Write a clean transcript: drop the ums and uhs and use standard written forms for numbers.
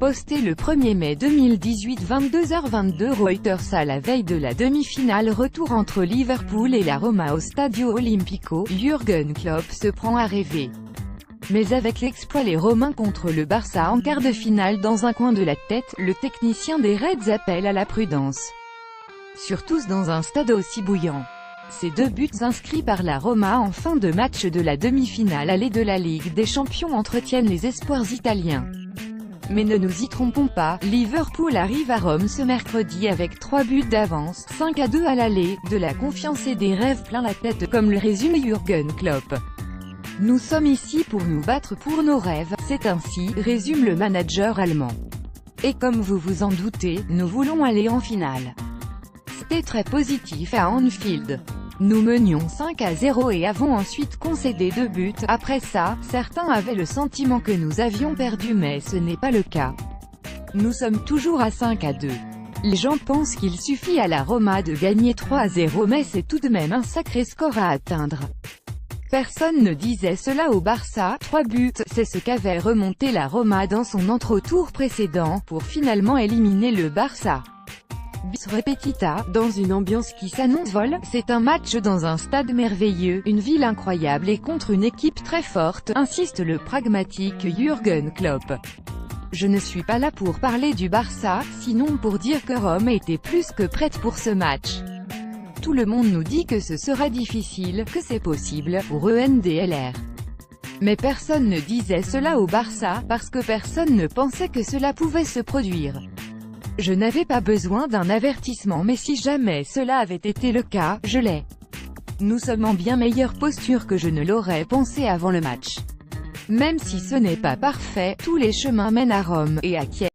Posté le 1er mai 2018 22h22 Reuters. À la veille de la demi-finale retour entre Liverpool et la Roma au Stadio Olimpico, Jürgen Klopp se prend à rêver. Mais avec l'exploit les Romains contre le Barça en quart de finale dans un coin de la tête, le technicien des Reds appelle à la prudence. Surtout dans un stade aussi bouillant. Ces deux buts inscrits par la Roma en fin de match de la demi-finale allée de la Ligue des Champions entretiennent les espoirs italiens. Mais ne nous y trompons pas, Liverpool arrive à Rome ce mercredi avec 3 buts d'avance, 5-2 à l'aller, de la confiance et des rêves plein la tête, comme le résume Jürgen Klopp. Nous sommes ici pour nous battre pour nos rêves, c'est ainsi, résume le manager allemand. Et comme vous vous en doutez, nous voulons aller en finale. C'était très positif à Anfield. Nous menions 5-0 et avons ensuite concédé 2 buts. Après ça, certains avaient le sentiment que nous avions perdu mais ce n'est pas le cas. Nous sommes toujours à 5-2. Les gens pensent qu'il suffit à la Roma de gagner 3-0 mais c'est tout de même un sacré score à atteindre. Personne ne disait cela au Barça, 3 buts, c'est ce qu'avait remonté la Roma dans son entre-tour précédent, pour finalement éliminer le Barça. Bis repetita, dans une ambiance qui s'annonce folle, c'est un match dans un stade merveilleux, une ville incroyable et contre une équipe très forte, insiste le pragmatique Jürgen Klopp. Je ne suis pas là pour parler du Barça, sinon pour dire que Rome était plus que prête pour ce match. Tout le monde nous dit que ce sera difficile, que c'est possible, pour ENDLR. Mais personne ne disait cela au Barça, parce que personne ne pensait que cela pouvait se produire. Je n'avais pas besoin d'un avertissement mais si jamais cela avait été le cas, je l'ai. Nous sommes en bien meilleure posture que je ne l'aurais pensé avant le match. Même si ce n'est pas parfait, tous les chemins mènent à Rome, et à Kiev.